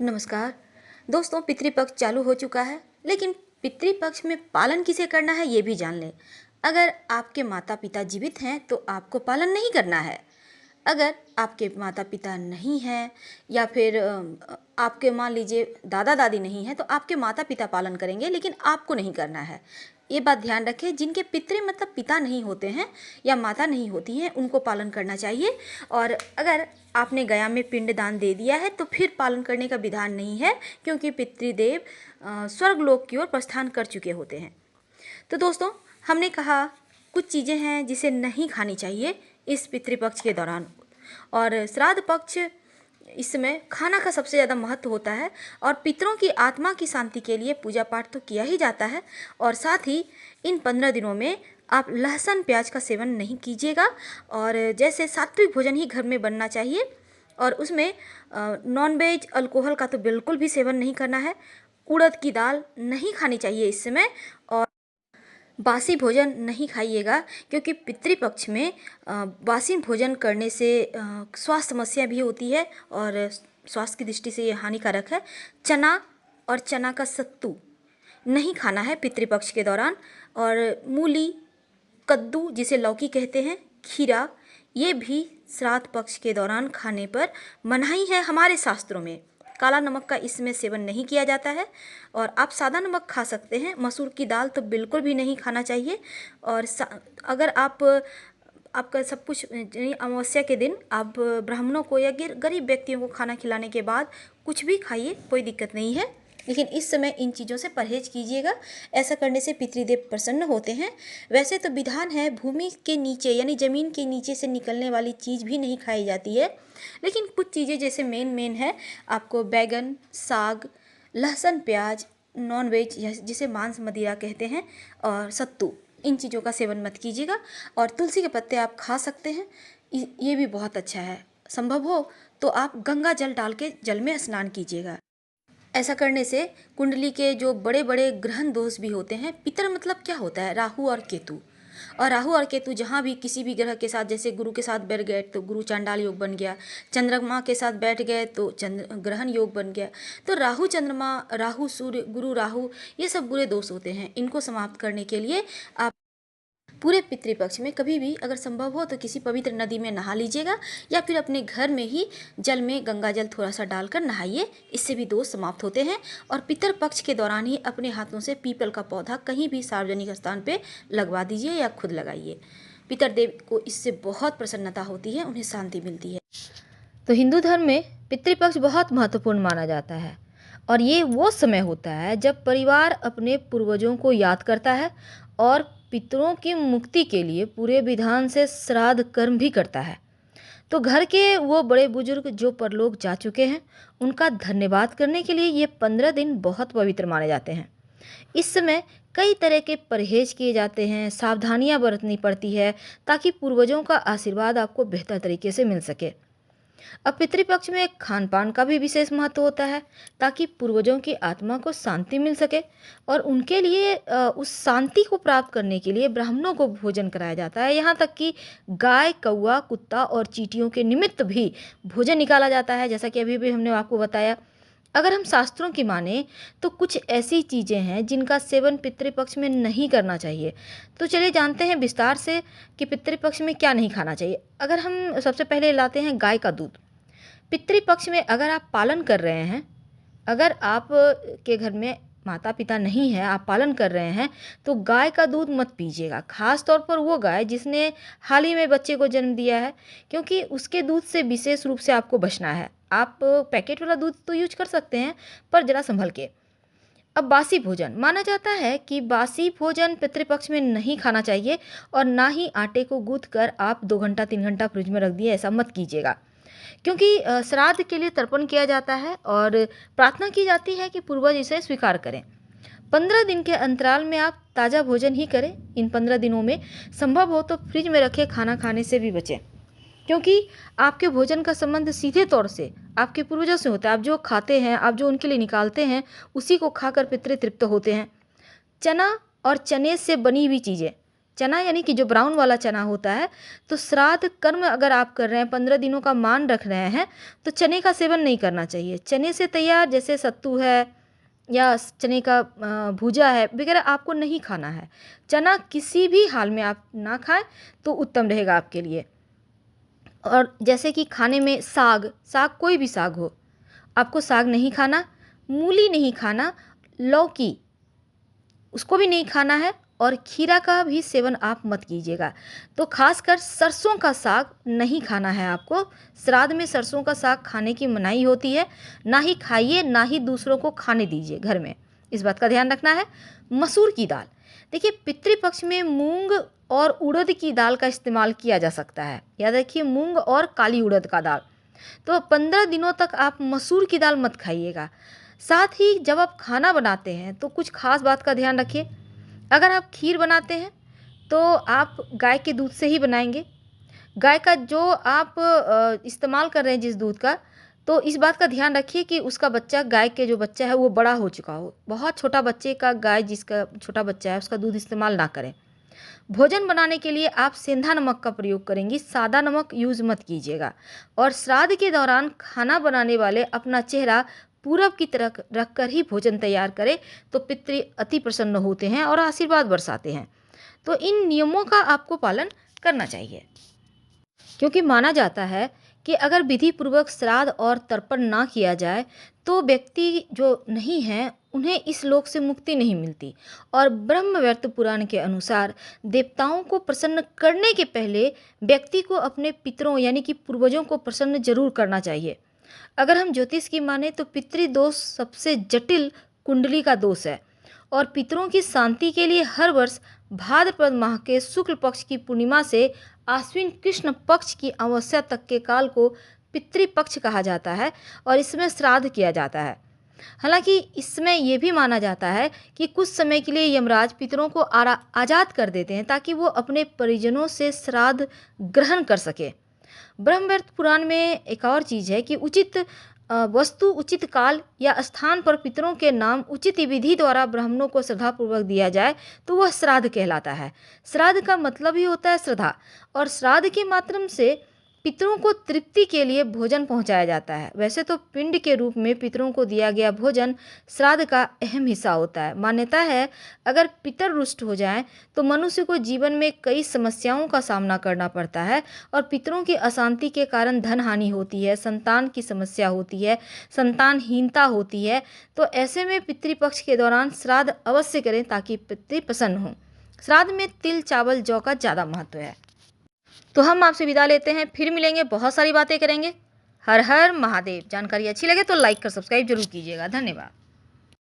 नमस्कार दोस्तों, पितृपक्ष चालू हो चुका है, लेकिन पितृपक्ष में पालन किसे करना है ये भी जान लें। अगर आपके माता पिता जीवित हैं तो आपको पालन नहीं करना है। अगर आपके माता पिता नहीं हैं या फिर आपके मान लीजिए दादा दादी नहीं हैं तो आपके माता पिता पालन करेंगे, लेकिन आपको नहीं करना है। ये बात ध्यान रखें, जिनके पितृ मतलब पिता नहीं होते हैं या माता नहीं होती हैं उनको पालन करना चाहिए। और अगर आपने गया में पिंडदान दे दिया है तो फिर पालन करने का विधान नहीं है, क्योंकि पितृदेव स्वर्गलोक की ओर प्रस्थान कर चुके होते हैं। तो दोस्तों, हमने कहा कुछ चीज़ें हैं जिसे नहीं खानी चाहिए इस पितृपक्ष के दौरान। और श्राद्ध पक्ष, इसमें खाना का सबसे ज़्यादा महत्व होता है और पितरों की आत्मा की शांति के लिए पूजा पाठ तो किया ही जाता है। और साथ ही इन 15 दिनों में आप लहसुन प्याज का सेवन नहीं कीजिएगा। और जैसे सात्विक भोजन ही घर में बनना चाहिए और उसमें नॉनवेज अल्कोहल का तो बिल्कुल भी सेवन नहीं करना है। उड़द की दाल नहीं खानी चाहिए इस समय, और बासी भोजन नहीं खाइएगा, क्योंकि पितृपक्ष में बासी भोजन करने से स्वास्थ्य समस्या भी होती है और स्वास्थ्य की दृष्टि से ये हानिकारक है। चना और चना का सत्तू नहीं खाना है पितृपक्ष के दौरान। और मूली, कद्दू जिसे लौकी कहते हैं, खीरा, ये भी श्राद्ध पक्ष के दौरान खाने पर मनाही है हमारे शास्त्रों में। काला नमक का इसमें सेवन नहीं किया जाता है और आप सादा नमक खा सकते हैं। मसूर की दाल तो बिल्कुल भी नहीं खाना चाहिए। और अगर आपका सब कुछ अमावस्या के दिन आप ब्राह्मणों को या गरीब व्यक्तियों को खाना खिलाने के बाद कुछ भी खाइए, कोई दिक्कत नहीं है, लेकिन इस समय इन चीज़ों से परहेज कीजिएगा। ऐसा करने से पितृदेव प्रसन्न होते हैं। वैसे तो विधान है भूमि के नीचे यानी ज़मीन के नीचे से निकलने वाली चीज़ भी नहीं खाई जाती है, लेकिन कुछ चीज़ें जैसे मेन है, आपको बैगन, साग, लहसुन प्याज, नॉनवेज जिसे मांस मदिरा कहते हैं, और सत्तू, इन चीज़ों का सेवन मत कीजिएगा। और तुलसी के पत्ते आप खा सकते हैं, ये भी बहुत अच्छा है। संभव हो तो आप गंगा जल डाल के जल में स्नान कीजिएगा। ऐसा करने से कुंडली के जो बड़े बड़े ग्रहण दोष भी होते हैं, पितर मतलब क्या होता है, राहु और केतु। और राहु और केतु जहाँ भी किसी भी ग्रह के साथ, जैसे गुरु के साथ बैठ गए तो गुरु चांडाल योग बन गया, चंद्रमा के साथ बैठ गए तो चंद्र ग्रहण योग बन गया। तो राहु चंद्रमा, राहु सूर्य, गुरु राहु, ये सब बुरे दोष होते हैं। इनको समाप्त करने के लिए आप पूरे पितृपक्ष में कभी भी अगर संभव हो तो किसी पवित्र नदी में नहा लीजिएगा, या फिर अपने घर में ही जल में गंगा जल थोड़ा सा डालकर नहाइए। इससे भी दोष समाप्त होते हैं। और पितृपक्ष के दौरान ही अपने हाथों से पीपल का पौधा कहीं भी सार्वजनिक स्थान पे लगवा दीजिए या खुद लगाइए। पितरदेव को इससे बहुत प्रसन्नता होती है, उन्हें शांति मिलती है। तो हिंदू धर्म में पितृपक्ष बहुत महत्वपूर्ण माना जाता है और ये वो समय होता है जब परिवार अपने पूर्वजों को याद करता है और पितरों की मुक्ति के लिए पूरे विधान से श्राद्ध कर्म भी करता है। तो घर के वो बड़े बुजुर्ग जो परलोक जा चुके हैं उनका धन्यवाद करने के लिए ये 15 दिन बहुत पवित्र माने जाते हैं। इस समय कई तरह के परहेज किए जाते हैं, सावधानियां बरतनी पड़ती है ताकि पूर्वजों का आशीर्वाद आपको बेहतर तरीके से मिल सके। अब पितृपक्ष में खान पान का भी विशेष महत्व होता है ताकि पूर्वजों की आत्मा को शांति मिल सके और उनके लिए उस शांति को प्राप्त करने के लिए ब्राह्मणों को भोजन कराया जाता है। यहाँ तक कि गाय, कौवा, कुत्ता और चींटियों के निमित्त भी भोजन निकाला जाता है, जैसा कि अभी भी हमने आपको बताया। अगर हम शास्त्रों की माने तो कुछ ऐसी चीज़ें हैं जिनका सेवन पितृपक्ष में नहीं करना चाहिए। तो चलिए जानते हैं विस्तार से कि पितृपक्ष में क्या नहीं खाना चाहिए। अगर हम सबसे पहले लाते हैं गाय का दूध। पितृपक्ष में अगर आप पालन कर रहे हैं, अगर आप के घर में माता पिता नहीं है, आप पालन कर रहे हैं, तो गाय का दूध मत पीजिएगा। खास तौर पर वो गाय जिसने हाल ही में बच्चे को जन्म दिया है, क्योंकि उसके दूध से विशेष रूप से आपको बचना है। आप पैकेट वाला दूध तो यूज कर सकते हैं, पर ज़रा संभल के। अब बासी भोजन, माना जाता है कि बासी भोजन पितृपक्ष में नहीं खाना चाहिए और ना ही आटे को गूंथ कर आप 2 घंटा 3 घंटा फ्रिज में रख दिए, ऐसा मत कीजिएगा। क्योंकि श्राद्ध के लिए तर्पण किया जाता है और प्रार्थना की जाती है कि पूर्वज इसे स्वीकार करें। 15 दिन के अंतराल में आप ताज़ा भोजन ही करें। इन 15 दिनों में संभव हो तो फ्रिज में रखे खाना खाने से भी बचें, क्योंकि आपके भोजन का संबंध सीधे तौर से आपके पूर्वजों से होता है। आप जो खाते हैं, आप जो उनके लिए निकालते हैं, उसी को खाकर पितृ तृप्त होते हैं। चना और चने से बनी हुई चीज़ें, चना यानी कि जो ब्राउन वाला चना होता है, तो श्राद्ध कर्म अगर आप कर रहे हैं, 15 दिनों का मान रख रहे हैं, तो चने का सेवन नहीं करना चाहिए। चने से तैयार जैसे सत्तू है या चने का भूजा है वगैरह आपको नहीं खाना है। चना किसी भी हाल में आप ना खाएं तो उत्तम रहेगा आपके लिए। और जैसे कि खाने में साग, साग कोई भी साग हो, आपको साग नहीं खाना, मूली नहीं खाना, लौकी उसको भी नहीं खाना है, और खीरा का भी सेवन आप मत कीजिएगा। तो खासकर सरसों का साग नहीं खाना है आपको। श्राद्ध में सरसों का साग खाने की मनाही होती है, ना ही खाइए ना ही दूसरों को खाने दीजिए घर में, इस बात का ध्यान रखना है। मसूर की दाल, देखिए पितृपक्ष में मूंग और उड़द की दाल का इस्तेमाल किया जा सकता है। याद रखिए, मूंग और काली उड़द का दाल। तो 15 दिनों तक आप मसूर की दाल मत खाइएगा। साथ ही जब आप खाना बनाते हैं तो कुछ खास बात का ध्यान रखिए। अगर आप खीर बनाते हैं तो आप गाय के दूध से ही बनाएंगे। गाय का जो आप इस्तेमाल कर रहे हैं जिस दूध का, तो इस बात का ध्यान रखिए कि उसका बच्चा, गाय के जो बच्चा है वो बड़ा हो चुका हो। बहुत छोटा बच्चे का, गाय जिसका छोटा बच्चा है उसका दूध इस्तेमाल ना करें। भोजन बनाने के लिए आप सेंधा नमक का प्रयोग करेंगी, सादा नमक यूज़ मत कीजिएगा। और श्राद्ध के दौरान खाना बनाने वाले अपना चेहरा पूरब की तरफ रखकर ही भोजन तैयार करें, तो पितृ अति प्रसन्न होते हैं और आशीर्वाद बरसाते हैं। तो इन नियमों का आपको पालन करना चाहिए, क्योंकि माना जाता है कि अगर विधि पूर्वक श्राद्ध और तर्पण ना किया जाए तो व्यक्ति जो नहीं हैं उन्हें इस लोक से मुक्ति नहीं मिलती। और ब्रह्मवैवर्त पुराण के अनुसार देवताओं को प्रसन्न करने के पहले व्यक्ति को अपने पितरों यानी कि पूर्वजों को प्रसन्न जरूर करना चाहिए। अगर हम ज्योतिष की माने तो पितृदोष सबसे जटिल कुंडली का दोष है, और पितरों की शांति के लिए हर वर्ष भाद्रपद माह के शुक्ल पक्ष की पूर्णिमा से आश्विन कृष्ण पक्ष की अमावस्या तक के काल को पितृपक्ष कहा जाता है, और इसमें श्राद्ध किया जाता है। हालांकि इसमें यह भी माना जाता है कि कुछ समय के लिए यमराज पितरों को आज़ाद कर देते हैं ताकि वो अपने परिजनों से श्राद्ध ग्रहण कर सके। ब्रह्मवैवर्त पुराण में एक और चीज़ है कि उचित वस्तु, उचित काल या स्थान पर पितरों के नाम उचित विधि द्वारा ब्राह्मणों को श्रद्धापूर्वक दिया जाए तो वह श्राद्ध कहलाता है। श्राद्ध का मतलब ही होता है श्रद्धा, और श्राद्ध के माध्यम से पितरों को तृप्ति के लिए भोजन पहुंचाया जाता है। वैसे तो पिंड के रूप में पितरों को दिया गया भोजन श्राद्ध का अहम हिस्सा होता है। मान्यता है अगर पितर रुष्ट हो जाएं तो मनुष्य को जीवन में कई समस्याओं का सामना करना पड़ता है, और पितरों की अशांति के कारण धन हानि होती है, संतान की समस्या होती है, संतानहीनता होती है। तो ऐसे में पितृपक्ष के दौरान श्राद्ध अवश्य करें ताकि पितृ प्रसन्न हों। श्राद्ध में तिल, चावल, जौ का ज़्यादा महत्व है। तो हम आपसे विदा लेते हैं, फिर मिलेंगे, बहुत सारी बातें करेंगे। हर हर महादेव। जानकारी अच्छी लगे तो लाइक कर सब्सक्राइब जरूर कीजिएगा। धन्यवाद।